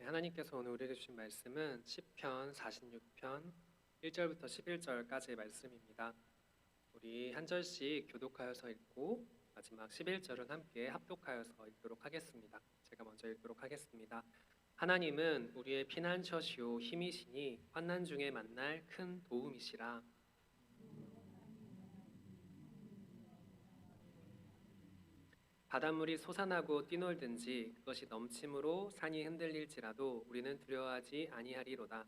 하나님께서 오늘 우리에게 주신 말씀은 시편 46편 1절부터 11절까지의 말씀입니다. 우리 한 절씩 교독하여서 읽고 마지막 11절은 함께 합독하여서 읽도록 하겠습니다. 제가 먼저 읽도록 하겠습니다. 하나님은 우리의 피난처시오 힘이시니 환난 중에 만날 큰 도움이시라. 바닷물이 솟아나고 뛰놀든지 그것이 넘침으로 산이 흔들릴지라도 우리는 두려워하지 아니하리로다.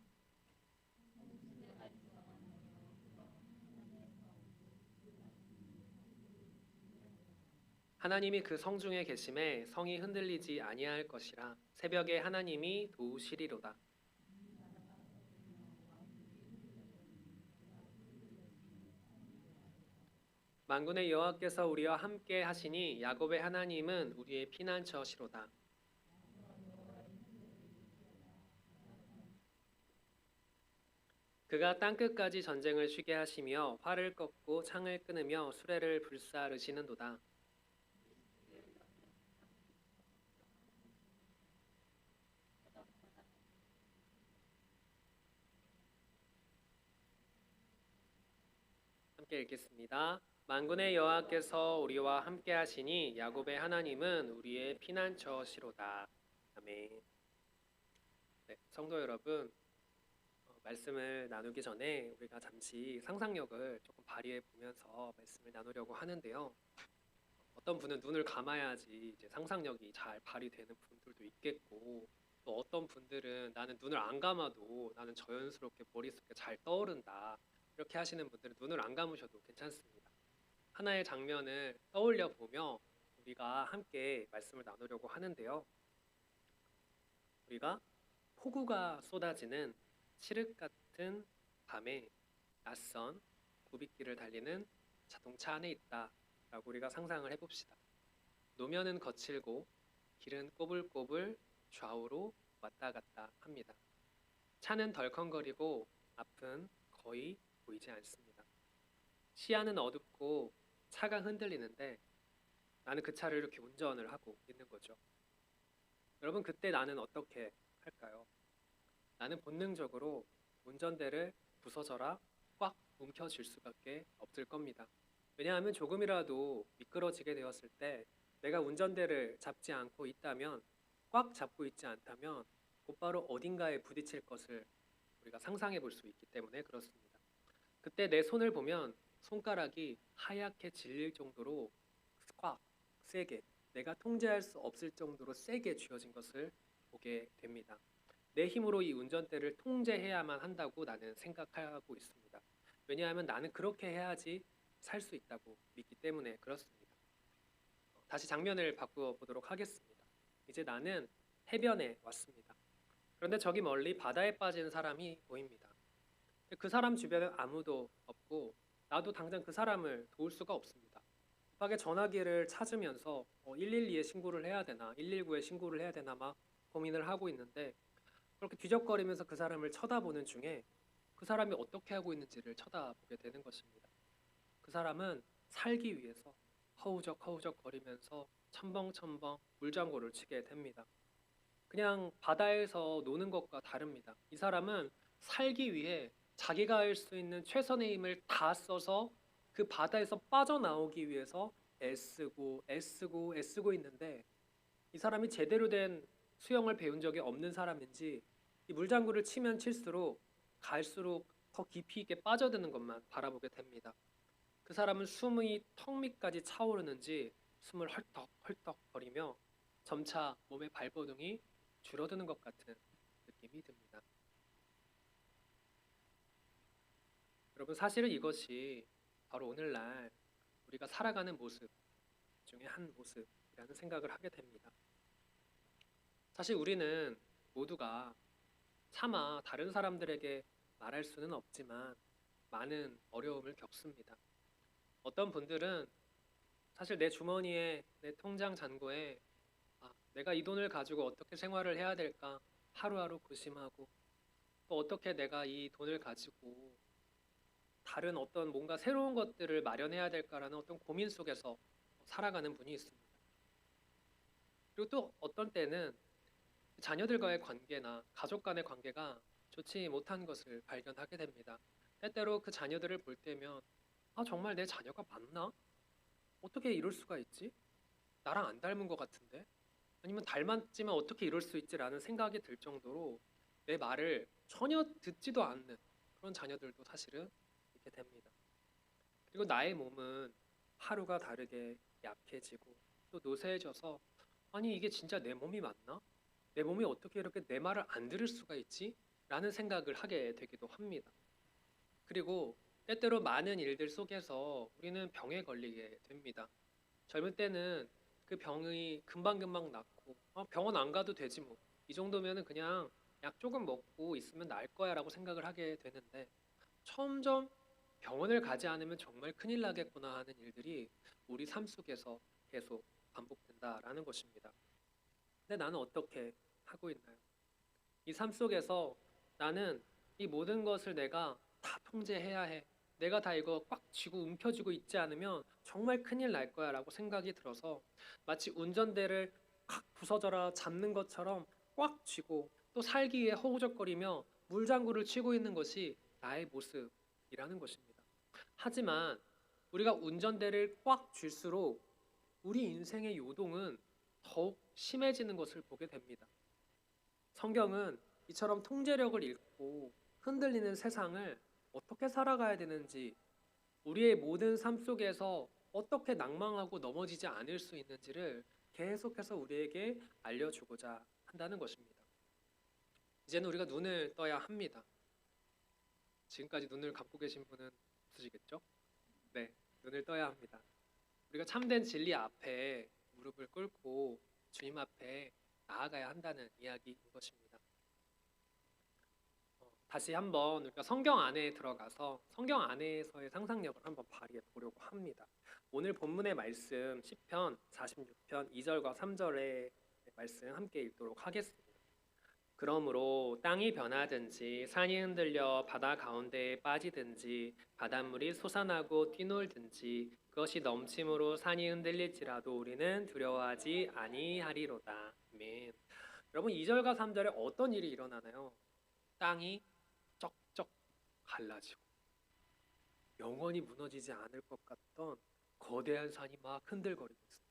하나님이 그 성중에 계심에 성이 흔들리지 아니할 것이라. 새벽에 하나님이 도우시리로다. 만군의 여호와께서 우리와 함께 하시니 야곱의 하나님은 우리의 피난처시로다. 그가 땅끝까지 전쟁을 쉬게 하시며 활을 꺾고 창을 끊으며 수레를 불사르시는도다. 함께 읽겠습니다. 만군의 여호와께서 우리와 함께 하시니 야곱의 하나님은 우리의 피난처시로다. 아멘. 네, 성도 여러분, 말씀을 나누기 전에 우리가 잠시 상상력을 조금 발휘해 보면서 말씀을 나누려고 하는데요. 어떤 분은 눈을 감아야지 이제 상상력이 잘 발휘되는 분들도 있겠고, 또 어떤 분들은 나는 눈을 안 감아도 나는 자연스럽게 머릿속에 잘 떠오른다. 이렇게 하시는 분들은 눈을 안 감으셔도 괜찮습니다. 하나의 장면을 떠올려 보며 우리가 함께 말씀을 나누려고 하는데요. 우리가 폭우가 쏟아지는 칠흑 같은 밤에 낯선 고빗길을 달리는 자동차 안에 있다라고 우리가 상상을 해봅시다. 노면은 거칠고 길은 꼬불꼬불 좌우로 왔다 갔다 합니다. 차는 덜컹거리고 앞은 거의 보이지 않습니다. 시야는 어둡고 차가 흔들리는데 나는 그 차를 이렇게 운전을 하고 있는 거죠. 여러분, 그때 나는 어떻게 할까요? 나는 본능적으로 운전대를 부서져라 꽉 움켜쥘 수밖에 없을 겁니다. 왜냐하면 조금이라도 미끄러지게 되었을 때 내가 운전대를 잡지 않고 있다면, 꽉 잡고 있지 않다면 곧바로 어딘가에 부딪힐 것을 우리가 상상해 볼 수 있기 때문에 그렇습니다. 그때 내 손을 보면 손가락이 하얗게 질릴 정도로 꽉 세게, 내가 통제할 수 없을 정도로 세게 쥐어진 것을 보게 됩니다. 내 힘으로 이 운전대를 통제해야만 한다고 나는 생각하고 있습니다. 왜냐하면 나는 그렇게 해야지 살 수 있다고 믿기 때문에 그렇습니다. 다시 장면을 바꾸어 보도록 하겠습니다. 이제 나는 해변에 왔습니다. 그런데 저기 멀리 바다에 빠진 사람이 보입니다. 그 사람 주변에 아무도 없고 나도 당장 그 사람을 도울 수가 없습니다. 급하게 전화기를 찾으면서 112에 신고를 해야 되나 119에 신고를 해야 되나 막 고민을 하고 있는데, 그렇게 뒤적거리면서 그 사람을 쳐다보는 중에 그 사람이 어떻게 하고 있는지를 쳐다보게 되는 것입니다. 그 사람은 살기 위해서 허우적 거리면서 첨벙첨벙 물장구를 치게 됩니다. 그냥 바다에서 노는 것과 다릅니다. 이 사람은 살기 위해 자기가 할 수 있는 최선의 힘을 다 써서 그 바다에서 빠져나오기 위해서 애쓰고 있는데, 이 사람이 제대로 된 수영을 배운 적이 없는 사람인지 이 물장구를 치면 칠수록 갈수록 더 깊이 있게 빠져드는 것만 바라보게 됩니다. 그 사람은 숨이 턱 밑까지 차오르는지 숨을 헐떡헐떡 거리며 점차 몸의 발버둥이 줄어드는 것 같은 느낌이 듭니다. 여러분, 사실은 이것이 바로 오늘날 우리가 살아가는 모습 중에 한 모습이라는 생각을 하게 됩니다. 사실 우리는 모두가 차마 다른 사람들에게 말할 수는 없지만 많은 어려움을 겪습니다. 어떤 분들은 사실 내 주머니에, 내 통장 잔고에 내가 이 돈을 가지고 어떻게 생활을 해야 될까 하루하루 고심하고, 또 어떻게 내가 이 돈을 가지고 다른 어떤 뭔가 새로운 것들을 마련해야 될까라는 어떤 고민 속에서 살아가는 분이 있습니다. 그리고 또 어떤 때는 자녀들과의 관계나 가족 간의 관계가 좋지 못한 것을 발견하게 됩니다. 때때로 그 자녀들을 볼 때면 아, 정말 내 자녀가 맞나? 어떻게 이럴 수가 있지? 나랑 안 닮은 것 같은데? 아니면 닮았지만 어떻게 이럴 수 있지라는 생각이 들 정도로 내 말을 전혀 듣지도 않는 그런 자녀들도 사실은 있게 됩니다. 그리고 나의 몸은 하루가 다르게 약해지고 또 노쇠해져서 아니 이게 진짜 내 몸이 맞나? 내 몸이 어떻게 이렇게 내 말을 안 들을 수가 있지? 라는 생각을 하게 되기도 합니다. 그리고 때때로 많은 일들 속에서 우리는 병에 걸리게 됩니다. 젊을 때는 그 병이 금방금방 낫고 병원 안 가도 되지 뭐. 이 정도면은 그냥 약 조금 먹고 있으면 나을 거야라고 생각을 하게 되는데 점점 병원을 가지 않으면 정말 큰일 나겠구나 하는 일들이 우리 삶 속에서 계속 반복된다라는 것입니다. 근데 나는 어떻게 하고 있나요? 이 삶 속에서 나는 이 모든 것을 내가 다 통제해야 해. 내가 다 이거 꽉 쥐고 움켜쥐고 있지 않으면 정말 큰일 날 거야라고 생각이 들어서 마치 운전대를 칵 부서져라 잡는 것처럼 꽉 쥐고 또 살기 위해 허우적거리며 물장구를 치고 있는 것이 나의 모습이라는 것입니다. 하지만 우리가 운전대를 꽉 쥘수록 우리 인생의 요동은 더욱 심해지는 것을 보게 됩니다. 성경은 이처럼 통제력을 잃고 흔들리는 세상을 어떻게 살아가야 되는지, 우리의 모든 삶 속에서 어떻게 낭망하고 넘어지지 않을 수 있는지를 계속해서 우리에게 알려주고자 한다는 것입니다. 이제는 우리가 눈을 떠야 합니다. 지금까지 눈을 감고 계신 분은 없으시겠죠? 네, 눈을 떠야 합니다. 우리가 참된 진리 앞에 무릎을 꿇고 주님 앞에 나아가야 한다는 이야기인 것입니다. 다시 한번 우리가 성경 안에 들어가서 성경 안에서의 상상력을 한번 발휘해 보려고 합니다. 오늘 본문의 말씀 시편 46편 2절과 3절의 말씀 함께 읽도록 하겠습니다. 그러므로 땅이 변하든지 산이 흔들려 바다 가운데에 빠지든지 바닷물이 솟아나고 뛰놀든지 그것이 넘침으로 산이 흔들릴지라도 우리는 두려워하지 아니하리로다. 아멘. 여러분 2절과 3절에 어떤 일이 일어나나요? 땅이 쩍쩍 갈라지고 영원히 무너지지 않을 것 같던 거대한 산이 막 흔들거리고 있습니다.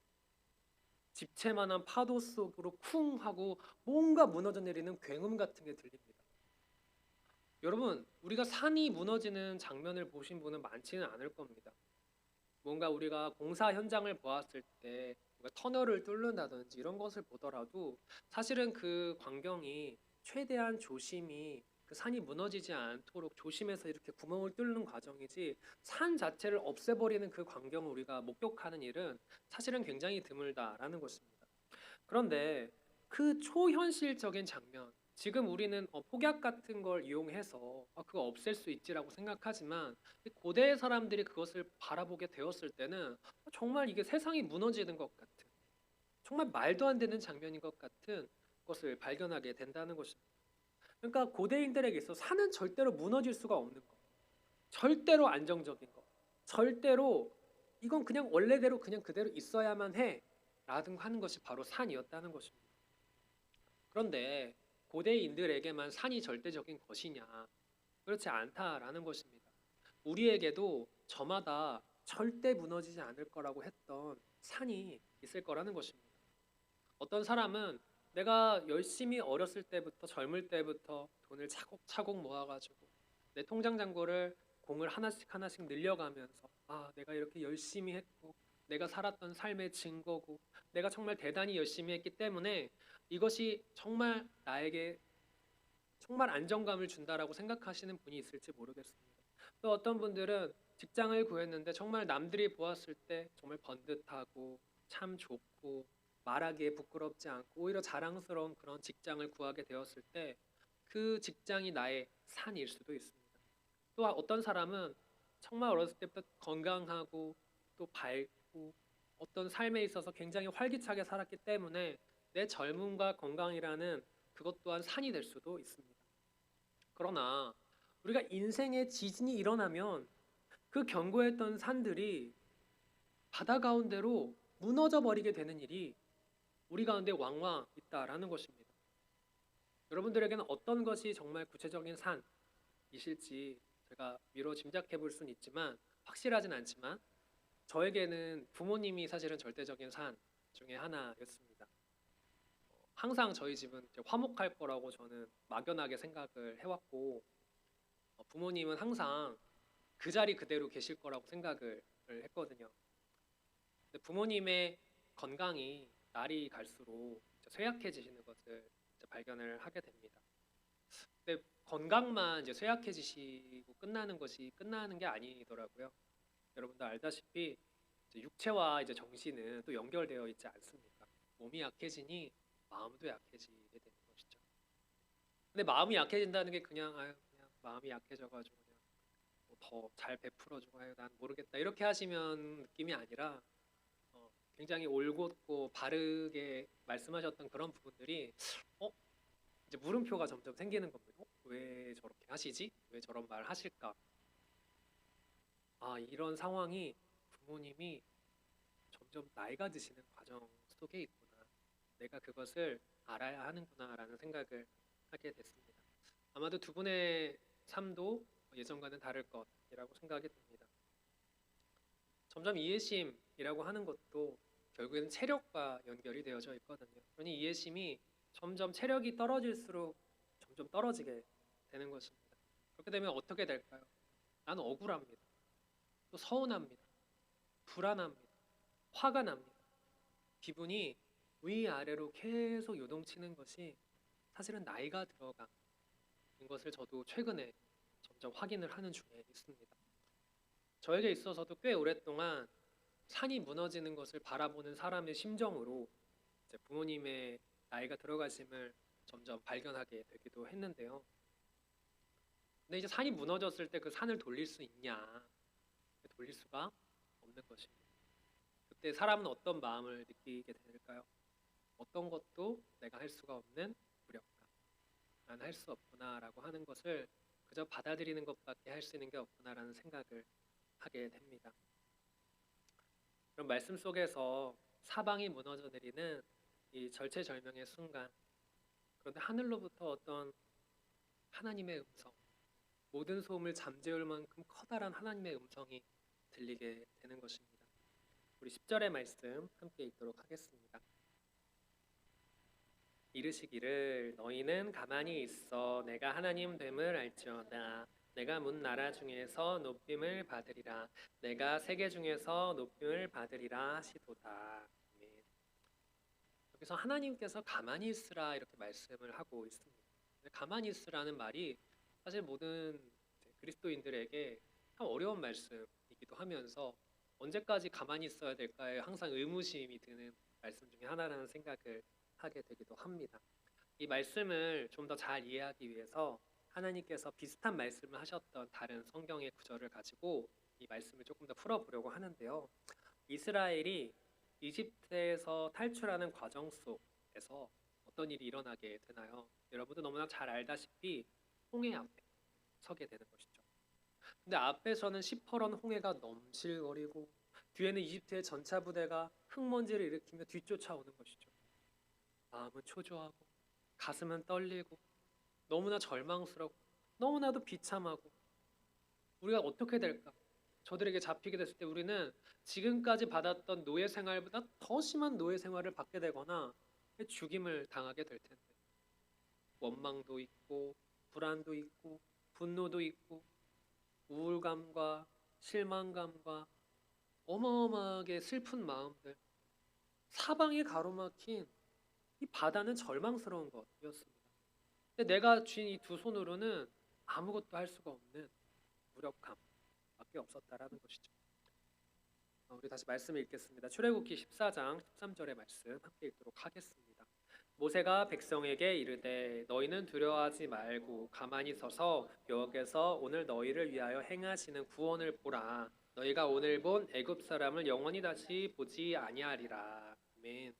집채만한 파도 속으로 쿵 하고 뭔가 무너져 내리는 굉음 같은 게 들립니다. 여러분, 우리가 산이 무너지는 장면을 보신 분은 많지는 않을 겁니다. 뭔가 우리가 공사 현장을 보았을 때 터널을 뚫는다든지 이런 것을 보더라도 사실은 그 광경이 최대한 조심히 그 산이 무너지지 않도록 조심해서 이렇게 구멍을 뚫는 과정이지 산 자체를 없애버리는 그 광경을 우리가 목격하는 일은 사실은 굉장히 드물다라는 것입니다. 그런데 그 초현실적인 장면, 지금 우리는 폭약 같은 걸 이용해서 그거 없앨 수 있지라고 생각하지만 이 고대의 사람들이 그것을 바라보게 되었을 때는 정말 이게 세상이 무너지는 것 같은 정말 말도 안 되는 장면인 것 같은 것을 발견하게 된다는 것입니다. 그러니까 고대인들에게 있어 산은 절대로 무너질 수가 없는 것, 절대로 안정적인 것, 절대로 이건 그냥 원래대로 그냥 그대로 있어야만 해라든가 하는 것이 바로 산이었다는 것입니다. 그런데 고대인들에게만 산이 절대적인 것이냐? 그렇지 않다라는 것입니다. 우리에게도 저마다 절대 무너지지 않을 거라고 했던 산이 있을 거라는 것입니다. 어떤 사람은 내가 열심히 어렸을 때부터 젊을 때부터 돈을 차곡차곡 모아가지고 내 통장 잔고를 공을 하나씩 하나씩 늘려가면서 내가 이렇게 열심히 했고 내가 살았던 삶의 증거고 내가 정말 대단히 열심히 했기 때문에 이것이 정말 나에게 정말 안정감을 준다라고 생각하시는 분이 있을지 모르겠습니다. 또 어떤 분들은 직장을 구했는데 정말 남들이 보았을 때 정말 번듯하고 참 좋고 말하기에 부끄럽지 않고 오히려 자랑스러운 그런 직장을 구하게 되었을 때 그 직장이 나의 산일 수도 있습니다. 또 어떤 사람은 정말 어렸을 때부터 건강하고 또 밝고 어떤 삶에 있어서 굉장히 활기차게 살았기 때문에 내 젊음과 건강이라는 그것 또한 산이 될 수도 있습니다. 그러나 우리가 인생의 지진이 일어나면 그 견고했던 산들이 바다 가운데로 무너져 버리게 되는 일이 우리 가운데 왕왕 있다라는 것입니다. 여러분들에게는 어떤 것이 정말 구체적인 산이실지 제가 미뤄 짐작해 볼 수는 있지만 확실하진 않지만 저에게는 부모님이 사실은 절대적인 산 중에 하나였습니다. 항상 저희 집은 이제 화목할 거라고 저는 막연하게 생각을 해왔고 부모님은 항상 그 자리 그대로 계실 거라고 생각을 했거든요. 근데 부모님의 건강이 날이 갈수록 이제 쇠약해지시는 것을 이제 발견을 하게 됩니다. 근데 건강만 이제 쇠약해지시고 끝나는 게 아니더라고요. 여러분도 알다시피 이제 육체와 이제 정신은 또 연결되어 있지 않습니까? 몸이 약해지니 마음도 약해지게 되는 것이죠. 근데 마음이 약해진다는 게 그냥 아유 그냥 마음이 약해져가지고 그냥 뭐 더 잘 베풀어주고 아유 난 모르겠다 이렇게 하시면 느낌이 아니라 굉장히 올곧고 바르게 말씀하셨던 그런 부분들이 어 이제 물음표가 점점 생기는 겁니다. 왜 저렇게 하시지? 왜 저런 말 하실까? 아 이런 상황이 부모님이 점점 나이가 드시는 과정 속에 있구나. 내가 그것을 알아야 하는구나라는 생각을 하게 됐습니다. 아마도 두 분의 삶도 예전과는 다를 것이라고 생각이 듭니다. 점점 이해심이라고 하는 것도 결국에는 체력과 연결이 되어져 있거든요. 그러니 이해심이 점점 체력이 떨어질수록 점점 떨어지게 되는 것입니다. 그렇게 되면 어떻게 될까요? 나는 억울합니다. 또 서운합니다. 불안합니다. 화가 납니다. 기분이 위아래로 계속 요동치는 것이 사실은 나이가 들어간 것을 저도 최근에 점점 확인을 하는 중에 있습니다. 저에게 있어서도 꽤 오랫동안 산이 무너지는 것을 바라보는 사람의 심정으로 이제 부모님의 나이가 들어가심을 점점 발견하게 되기도 했는데요. 근데 이제 산이 무너졌을 때 그 산을 돌릴 수 있냐? 돌릴 수가 없는 것입니다. 그때 사람은 어떤 마음을 느끼게 될까요? 어떤 것도 내가 할 수가 없는 무력감. 난 할 수 없구나라고 하는 것을 그저 받아들이는 것밖에 할 수 있는 게 없구나라는 생각을 하게 됩니다. 그런 말씀 속에서 사방이 무너져 내리는 이 절체절명의 순간, 그런데 하늘로부터 어떤 하나님의 음성, 모든 소음을 잠재울 만큼 커다란 하나님의 음성이 들리게 되는 것입니다. 우리 10절의 말씀 함께 읽도록 하겠습니다. 이르시기를 너희는 가만히 있어 내가 하나님 됨을 알지어다. 내가 문 나라 중에서 높임을 받으리라. 내가 세계 중에서 높임을 받으리라 하시도다. 아멘. 여기서 하나님께서 가만히 있으라 이렇게 말씀을 하고 있습니다. 가만히 있으라는 말이 사실 모든 그리스도인들에게 참 어려운 말씀이기도 하면서 언제까지 가만히 있어야 될까에 항상 의무심이 드는 말씀 중에 하나라는 생각을 하게 되기도 합니다. 이 말씀을 좀 더 잘 이해하기 위해서 하나님께서 비슷한 말씀을 하셨던 다른 성경의 구절을 가지고 이 말씀을 조금 더 풀어보려고 하는데요. 이스라엘이 이집트에서 탈출하는 과정 속에서 어떤 일이 일어나게 되나요? 여러분도 너무나 잘 알다시피 홍해 앞에 서게 되는 것이죠. 근데 앞에서는 시퍼런 홍해가 넘실거리고 뒤에는 이집트의 전차 부대가 흙먼지를 일으키며 뒤쫓아오는 것이죠. 마음은 초조하고 가슴은 떨리고 너무나 절망스럽고 너무나도 비참하고 우리가 어떻게 될까? 저들에게 잡히게 됐을 때 우리는 지금까지 받았던 노예 생활보다 더 심한 노예 생활을 받게 되거나 죽임을 당하게 될 텐데 원망도 있고 불안도 있고 분노도 있고 우울감과 실망감과 어마어마하게 슬픈 마음들 사방이 가로막힌 이 바다는 절망스러운 것이었습니다. 근데 내가 쥔 이 두 손으로는 아무것도 할 수가 없는 무력감밖에 없었다라는 것이죠. 우리 다시 말씀을 읽겠습니다. 출애굽기 14장 13절의 말씀 함께 읽도록 하겠습니다. 모세가 백성에게 이르되 너희는 두려워하지 말고 가만히 서서 여호와께서 오늘 너희를 위하여 행하시는 구원을 보라. 너희가 오늘 본 애굽 사람을 영원히 다시 보지 아니하리라. 아멘.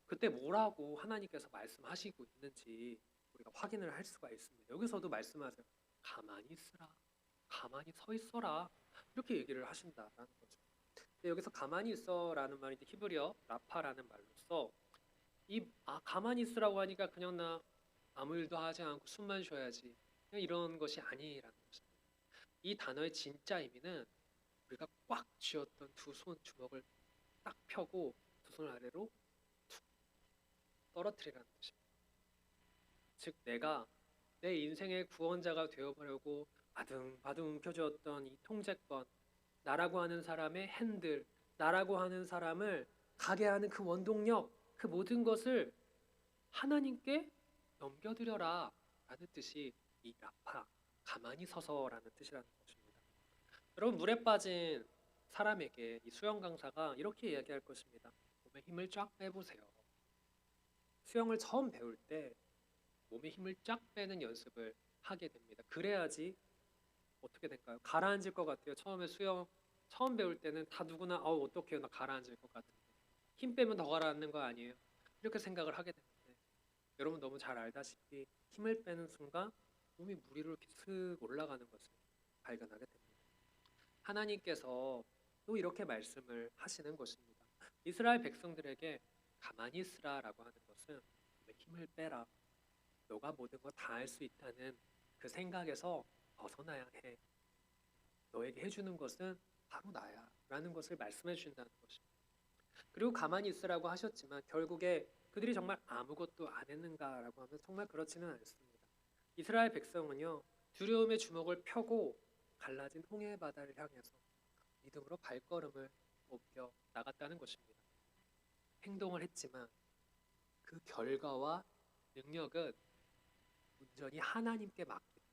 그때 뭐라고 하나님께서 말씀하시고 있는지 우리가 확인을 할 수가 있습니다. 여기서도 말씀하세요. 가만히 있으라. 가만히 서 있어라. 이렇게 얘기를 하신다라는 거죠. 근데 여기서 가만히 있어라는 말이 히브리어 라파라는 말로써 가만히 있으라고 하니까 그냥 나 아무 일도 하지 않고 숨만 쉬어야지. 그냥 이런 것이 아니라는 것입니다. 이 단어의 진짜 의미는 우리가 꽉 쥐었던 두 손 주먹을 딱 펴고 두 손 아래로 툭 떨어뜨리라는 것입니다. 즉 내가 내 인생의 구원자가 되어보려고 바둥바둥 움켜쥐었던 이 통제권, 나라고 하는 사람의 핸들, 나라고 하는 사람을 가게 하는 그 원동력, 그 모든 것을 하나님께 넘겨드려라 라는 뜻이 이 라파, 가만히 서서라는 뜻이라는 것입니다. 여러분, 물에 빠진 사람에게 이 수영 강사가 이렇게 이야기할 것입니다. 몸에 힘을 쫙 빼보세요. 수영을 처음 배울 때 몸에 힘을 쫙 빼는 연습을 하게 됩니다. 그래야지 어떻게 될까요? 가라앉을 것 같아요. 처음에 수영 처음 배울 때는 다 누구나 어떡해요, 나 가라앉을 것 같은데 힘 빼면 더 가라앉는 거 아니에요? 이렇게 생각을 하게 되는데 여러분 너무 잘 알다시피 힘을 빼는 순간 몸이 물 위로 이렇게 슥 올라가는 것을 발견하게 됩니다. 하나님께서 또 이렇게 말씀을 하시는 것입니다. 이스라엘 백성들에게 가만히 있으라라고 하는 것은 몸에 힘을 빼라. 너가 모든 거 다 할 수 있다는 그 생각에서 벗어나야 해. 너에게 해주는 것은 바로 나야 라는 것을 말씀해 주신다는 것입니다. 그리고 가만히 있으라고 하셨지만 결국에 그들이 정말 아무것도 안 했는가라고 하면 정말 그렇지는 않습니다. 이스라엘 백성은요, 두려움의 주먹을 펴고 갈라진 홍해 바다를 향해서 믿음으로 발걸음을 옮겨 나갔다는 것입니다. 행동을 했지만 그 결과와 능력은 온전히 하나님께 맡깁니다.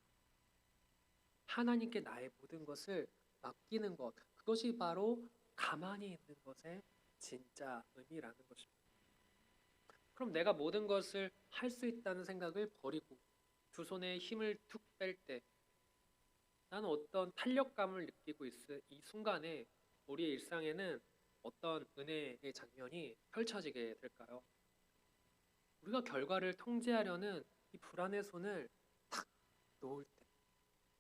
하나님께 나의 모든 것을 맡기는 것, 그것이 바로 가만히 있는 것의 진짜 의미라는 것입니다. 그럼 내가 모든 것을 할 수 있다는 생각을 버리고 두 손에 힘을 툭 뺄 때 나는 어떤 탄력감을 느끼고 있을 이 순간에 우리의 일상에는 어떤 은혜의 장면이 펼쳐지게 될까요? 우리가 결과를 통제하려는 이 불안의 손을 탁 놓을 때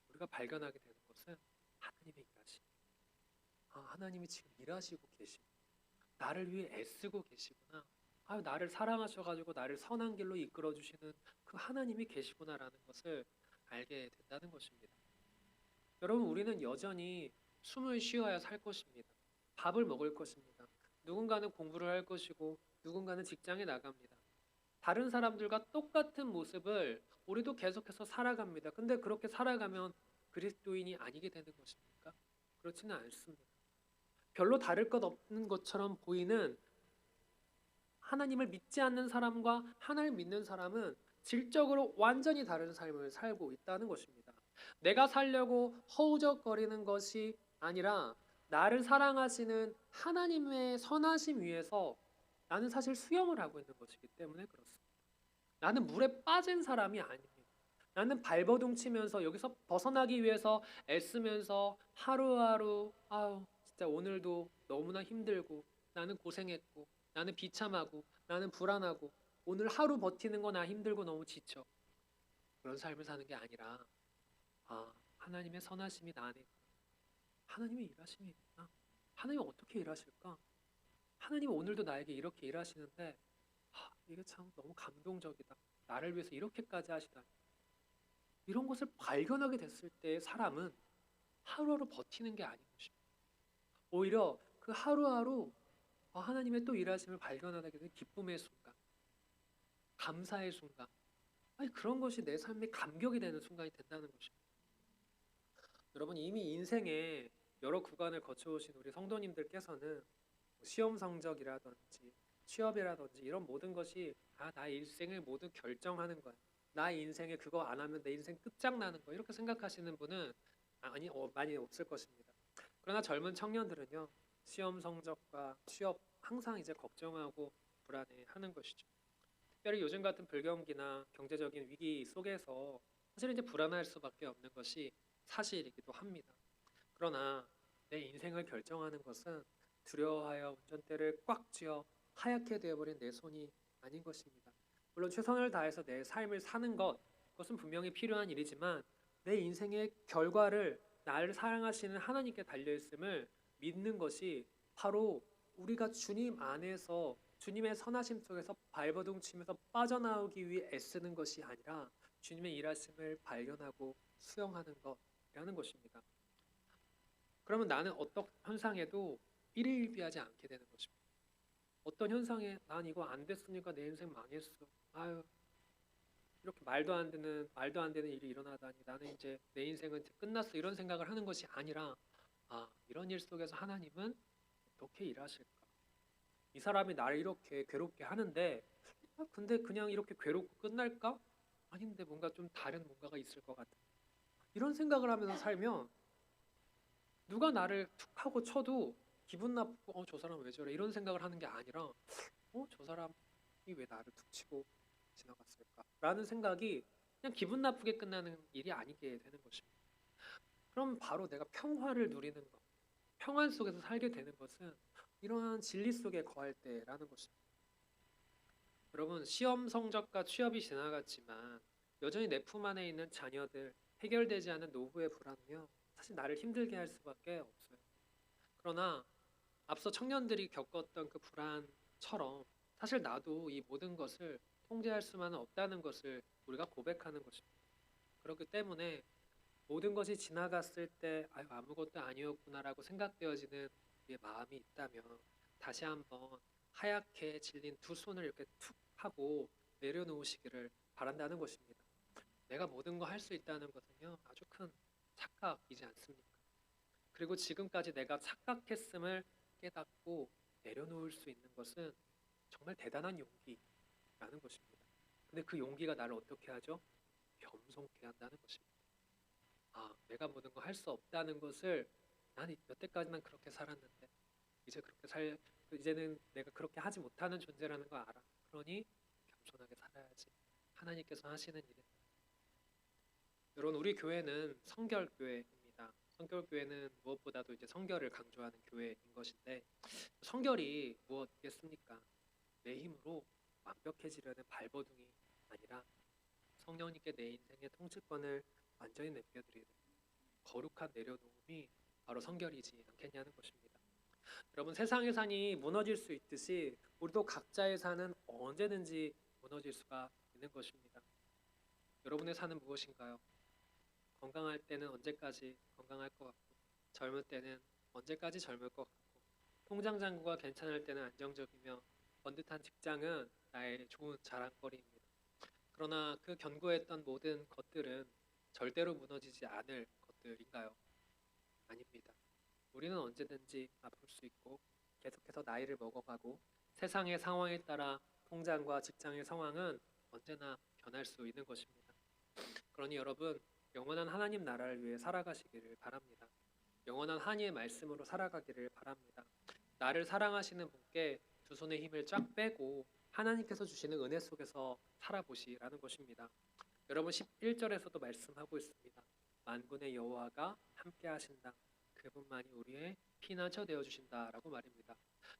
우리가 발견하게 되는 것은 하나님의 일하심. 하나님이 지금 일하시고 계시고 나를 위해 애쓰고 계시구나. 나를 사랑하셔가지고 나를 선한 길로 이끌어 주시는 그 하나님이 계시구나라는 것을 알게 된다는 것입니다. 여러분, 우리는 여전히 숨을 쉬어야 살 것입니다. 밥을 먹을 것입니다. 누군가는 공부를 할 것이고 누군가는 직장에 나갑니다. 다른 사람들과 똑같은 모습을 우리도 계속해서 살아갑니다. 근데 그렇게 살아가면 그리스도인이 아니게 되는 것입니까? 그렇지는 않습니다. 별로 다를 것 없는 것처럼 보이는 하나님을 믿지 않는 사람과 하나님을 믿는 사람은 질적으로 완전히 다른 삶을 살고 있다는 것입니다. 내가 살려고 허우적거리는 것이 아니라 나를 사랑하시는 하나님의 선하심 위에서 나는 사실 수영을 하고 있는 것이기 때문에 그렇습니다. 나는 물에 빠진 사람이 아닙니다. 나는 발버둥 치면서 여기서 벗어나기 위해서 애쓰면서 하루하루 진짜 오늘도 너무나 힘들고 나는 고생했고 나는 비참하고 나는 불안하고 오늘 하루 버티는 거 나 힘들고 너무 지쳐. 그런 삶을 사는 게 아니라 하나님의 선하심이 나 안에 있구나. 하나님의 일하심이 있구나. 하나님은 어떻게 일하실까? 하나님은 오늘도 나에게 이렇게 일하시는데 이게 참 너무 감동적이다. 나를 위해서 이렇게까지 하시다니. 이런 것을 발견하게 됐을 때 사람은 하루하루 버티는 게 아닌 것입니다. 오히려 그 하루하루 하나님의 또 일하심을 발견하게 되는 기쁨의 순간, 감사의 순간, 그런 것이 내 삶의 감격이 되는 순간이 된다는 것입니다. 여러분, 이미 인생의 여러 구간을 거쳐오신 우리 성도님들께서는 시험 성적이라든지 취업이라든지 이런 모든 것이 나의 일생을 모두 결정하는 거야. 나의 인생에 그거 안 하면 내 인생 끝장나는 거, 이렇게 생각하시는 분은 많이 없을 것입니다. 그러나 젊은 청년들은요, 시험 성적과 취업 항상 이제 걱정하고 불안해하는 것이죠. 특별히 요즘 같은 불경기나 경제적인 위기 속에서 사실 이제 불안할 수밖에 없는 것이 사실이기도 합니다. 그러나 내 인생을 결정하는 것은 두려워하여 운전대를 꽉 쥐어 하얗게 되어버린 내 손이 아닌 것입니다. 물론 최선을 다해서 내 삶을 사는 그것은 분명히 필요한 일이지만 내 인생의 결과를 나를 사랑하시는 하나님께 달려있음을 믿는 것이 바로 우리가 주님 안에서 주님의 선하심 속에서 발버둥 치면서 빠져나오기 위해 애쓰는 것이 아니라 주님의 일하심을 발견하고 수용하는 것이라는 것입니다. 그러면 나는 어떤 현상에도 일희일비하지 않게 되는 것입니다. 어떤 현상에 난 이거 안 됐으니까 내 인생 망했어. 아유, 이렇게 말도 안 되는 일이 일어나다니 나는 이제 내 인생은 이제 끝났어. 이런 생각을 하는 것이 아니라 이런 일 속에서 하나님은 어떻게 일하실까? 이 사람이 나를 이렇게 괴롭게 하는데 근데 그냥 이렇게 괴롭고 끝날까? 아닌데 뭔가 좀 다른 뭔가가 있을 것 같아. 이런 생각을 하면서 살면 누가 나를 툭 하고 쳐도 기분 나쁘고 저 사람 왜 저래 이런 생각을 하는 게 아니라 저 사람이 왜 나를 툭 치고 지나갔을까? 라는 생각이 그냥 기분 나쁘게 끝나는 일이 아니게 되는 것입니다. 그럼 바로 내가 평화를 누리는 것, 평안 속에서 살게 되는 것은 이러한 진리 속에 거할 때라는 것입니다. 여러분, 시험 성적과 취업이 지나갔지만 여전히 내 품 안에 있는 자녀들, 해결되지 않은 노후의 불안은요, 사실 나를 힘들게 할 수밖에 없어요. 그러나 앞서 청년들이 겪었던 그 불안처럼 사실 나도 이 모든 것을 통제할 수만은 없다는 것을 우리가 고백하는 것입니다. 그렇기 때문에 모든 것이 지나갔을 때 아무것도 아니었구나라고 생각되어지는 우리의 마음이 있다면 다시 한번 하얗게 질린 두 손을 이렇게 툭 하고 내려놓으시기를 바란다는 것입니다. 내가 모든 거 할 수 있다는 것은요 아주 큰 착각이지 않습니까? 그리고 지금까지 내가 착각했음을 깨닫고 내려놓을 수 있는 것은 정말 대단한 용기라는 것입니다. 근데 그 용기가 나를 어떻게 하죠? 겸손케 한다는 것입니다. 내가 모든 거 할 수 없다는 것을 난 여태까지만 그렇게 살았는데 이제는 내가 그렇게 하지 못하는 존재라는 걸 알아. 그러니 겸손하게 살아야지. 하나님께서 하시는 일은 여러분 우리 교회는 성결교회입니다. 성결교회는 무엇보다도 이제 성결을 강조하는 교회인 것인데 성결이 무엇이겠습니까? 내 힘으로 완벽해지려는 발버둥이 아니라 성령님께 내 인생의 통치권을 완전히 맡겨드리는 거룩한 내려놓음이 바로 성결이지 않겠냐는 것입니다. 여러분 세상의 산이 무너질 수 있듯이 우리도 각자의 산은 언제든지 무너질 수가 있는 것입니다. 여러분의 산은 무엇인가요? 건강할 때는 언제까지 건강할 것 같고 젊을 때는 언제까지 젊을 것 같고 통장 잔고가 괜찮을 때는 안정적이며 번듯한 직장은 나의 좋은 자랑거리입니다. 그러나 그 견고했던 모든 것들은 절대로 무너지지 않을 것들인가요? 아닙니다. 우리는 언제든지 아플 수 있고 계속해서 나이를 먹어가고 세상의 상황에 따라 통장과 직장의 상황은 언제나 변할 수 있는 것입니다. 그러니 여러분 영원한 하나님 나라를 위해 살아가시기를 바랍니다. 영원한 한이의 말씀으로 살아가기를 바랍니다. 나를 사랑하시는 분께 두 손의 힘을 쫙 빼고 하나님께서 주시는 은혜 속에서 살아보시라는 것입니다. 여러분 11절에서도 말씀하고 있습니다. 만군의 여호와가 함께 하신다. 그분만이 우리의 피난처 되어 주신다라고 말입니다.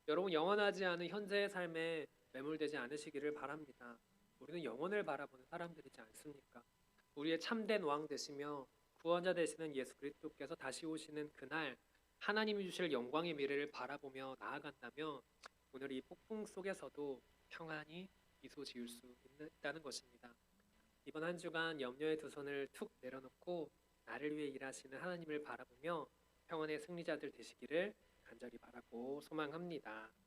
여러분 영원하지 않은 현재의 삶에 매몰되지 않으시기를 바랍니다. 우리는 영혼을 바라보는 사람들이지 않습니까? 우리의 참된 왕 되시며 구원자 되시는 예수 그리스도께서 다시 오시는 그날 하나님이 주실 영광의 미래를 바라보며 나아간다면 오늘 이 폭풍 속에서도 평안히 미소 지을 수 있다는 것입니다. 이번 한 주간 염려의 두 손을 툭 내려놓고 나를 위해 일하시는 하나님을 바라보며 평안의 승리자들 되시기를 간절히 바라고 소망합니다.